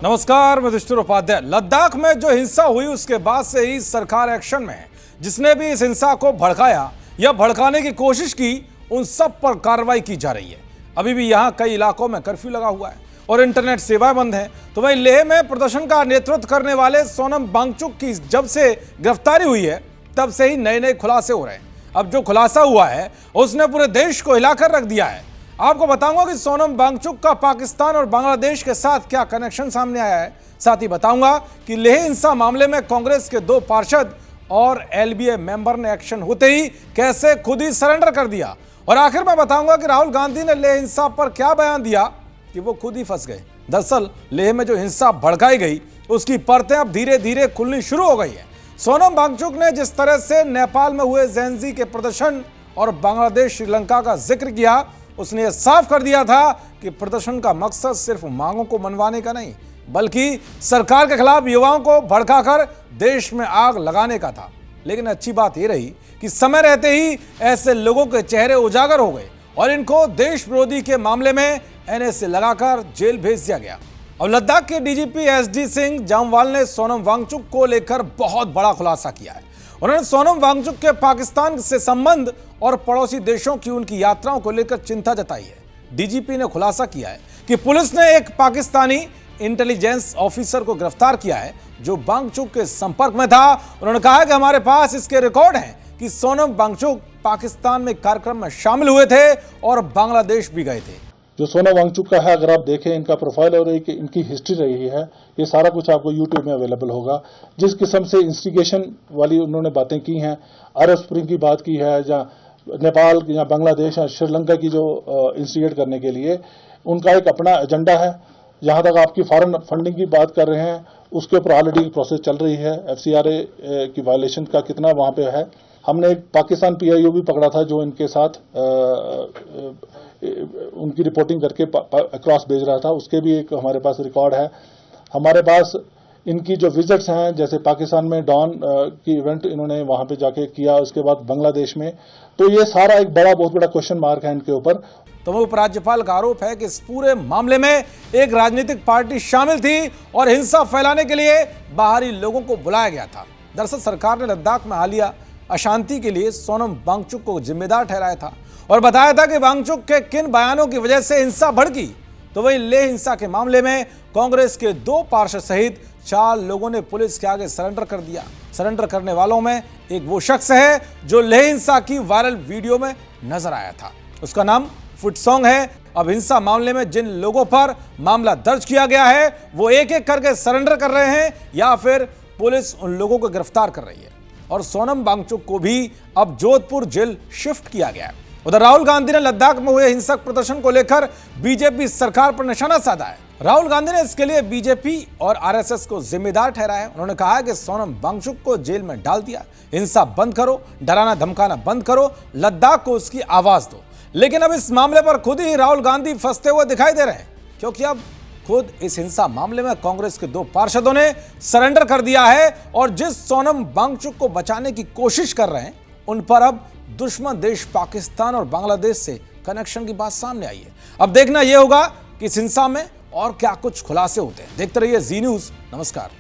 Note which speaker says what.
Speaker 1: नमस्कार, मैं दुष्टुर उपाध्याय। लद्दाख में जो हिंसा हुई उसके बाद से ही सरकार एक्शन में है। जिसने भी इस हिंसा को भड़काया या भड़काने की कोशिश की उन सब पर कार्रवाई की जा रही है। अभी भी यहाँ कई इलाकों में कर्फ्यू लगा हुआ है और इंटरनेट सेवाएं बंद हैं। तो वहीं लेह में प्रदर्शन का नेतृत्व करने वाले सोनम वांगचुक की जब से गिरफ्तारी हुई है तब से ही नए नए खुलासे हो रहे हैं। अब जो खुलासा हुआ है उसने पूरे देश को हिलाकर रख दिया है। आपको बताऊंगा कि सोनम वांगचुक का पाकिस्तान और बांग्लादेश के साथ क्या कनेक्शन सामने आया है। साथ ही बताऊंगा कि लेह हिंसा मामले में कांग्रेस के 2 पार्षद और एलबीए मेंबर ने एक्शन होते ही कैसे खुद ही सरेंडर कर दिया। और आखिर में बताऊंगा कि राहुल गांधी ने लेह हिंसा पर क्या बयान दिया कि वो खुद ही फंस गए। दरअसल लेह में जो हिंसा भड़काई गई उसकी परतें अब धीरे धीरे खुलनी शुरू हो गई है। सोनम वांगचुक ने जिस तरह से नेपाल में हुए जेन-ज़ी के प्रदर्शन और बांग्लादेश श्रीलंका का जिक्र किया, उसने यह साफ कर दिया था कि प्रदर्शन का मकसद सिर्फ मांगों को मनवाने का नहीं बल्कि सरकार के खिलाफ युवाओं को भड़काकर देश में आग लगाने का था। लेकिन अच्छी बात यह रही कि समय रहते ही ऐसे लोगों के चेहरे उजागर हो गए और इनको देश विरोधी के मामले में एनएसए लगाकर जेल भेज दिया गया। और लद्दाख के डीजीपी एसडी सिंह जामवाल ने सोनम वांगचुक को लेकर बहुत बड़ा खुलासा किया है। उन्होंने सोनम वांगचुक के पाकिस्तान से संबंध और पड़ोसी देशों की उनकी यात्राओं को लेकर चिंता जताई है। डीजीपी ने खुलासा किया है कि पुलिस ने एक पाकिस्तानी इंटेलिजेंस ऑफिसर को गिरफ्तार किया है जो वांगचुक के संपर्क में था। उन्होंने कहा कि हमारे पास इसके रिकॉर्ड हैं कि सोनम वांगचुक पाकिस्तान में कार्यक्रम में शामिल हुए थे और बांग्लादेश भी गए थे।
Speaker 2: जो सोनम वांगचुक का है, अगर आप देखें इनका प्रोफाइल और इनकी हिस्ट्री रही है, ये सारा कुछ आपको यूट्यूब में अवेलेबल होगा। जिस किस्म से इंस्टिगेशन वाली उन्होंने बातें की हैं, अरब स्प्रिंग की बात की है, या नेपाल या बांग्लादेश या श्रीलंका की जो इंस्टिगेट करने के लिए उनका एक अपना एजेंडा है। जहां तक आपकी फॉरेन फंडिंग की बात कर रहे हैं उसके ऊपर ऑलरेडी प्रोसेस चल रही है। एफसीआरए की वायलेशन का कितना वहां पे है। हमने एक पाकिस्तान पीआईओ भी पकड़ा था जो इनके साथ उनकी रिपोर्टिंग करके अक्रॉस भेज रहा था, उसके भी एक हमारे पास रिकॉर्ड है। हमारे पास इनकी जो विजिट्स हैं, जैसे पाकिस्तान में डॉन की इवेंट इन्होंने वहां पे जाके किया, उसके बाद बांग्लादेश में, तो ये सारा एक बहुत बड़ा क्वेश्चन मार्क है इनके ऊपर।
Speaker 1: तो उपराज्यपाल का आरोप है कि इस पूरे मामले में एक राजनीतिक पार्टी शामिल थी और हिंसा फैलाने के लिए बाहरी लोगों को बुलाया गया था। दरअसल सरकार ने लद्दाख में हालिया अशांति के लिए सोनम वांगचुक को जिम्मेदार ठहराया था और बताया था कि वांगचुक के किन बयानों की वजह से हिंसा भड़की। तो वही लेह हिंसा के मामले में कांग्रेस के 2 पार्षद सहित 4 लोगों ने पुलिस के आगे सरेंडर कर दिया। सरेंडर करने वालों में एक वो शख्स है जो लेह हिंसा की वायरल वीडियो में नजर आया था। उसका नाम फुटसोंग है। अब हिंसा मामले में जिन लोगों पर मामला दर्ज किया गया है वो एक एक करके सरेंडर कर रहे हैं या फिर पुलिस उन लोगों को गिरफ्तार कर रही है। और सोनम वांगचुक को भी अब जोधपुर जेल शिफ्ट किया गया है। उधर राहुल गांधी ने लद्दाख में हुए हिंसक प्रदर्शन को लेकर बीजेपी सरकार पर निशाना साधा है। राहुल गांधी ने इसके लिए बीजेपी और आरएसएस को जिम्मेदार ठहराया है। उन्होंने कहा है कि सोनम वांगचुक को जेल में डाल दिया, हिंसा बंद करो, डराना धमकाना बंद करो, लद्दाख को उसकी आवाज दो। लेकिन अब इस मामले पर खुद ही राहुल गांधी फंसते हुए दिखाई दे रहे हैं क्योंकि अब खुद इस हिंसा मामले में कांग्रेस के 2 पार्षदों ने सरेंडर कर दिया है और जिस सोनम वांगचुक को बचाने की कोशिश कर रहे हैं उन पर अब दुश्मन देश पाकिस्तान और बांग्लादेश से कनेक्शन की बात सामने आई है। अब देखना यह होगा कि इस हिंसा में और क्या कुछ खुलासे होते हैं। देखते रहिए जी न्यूज़। नमस्कार।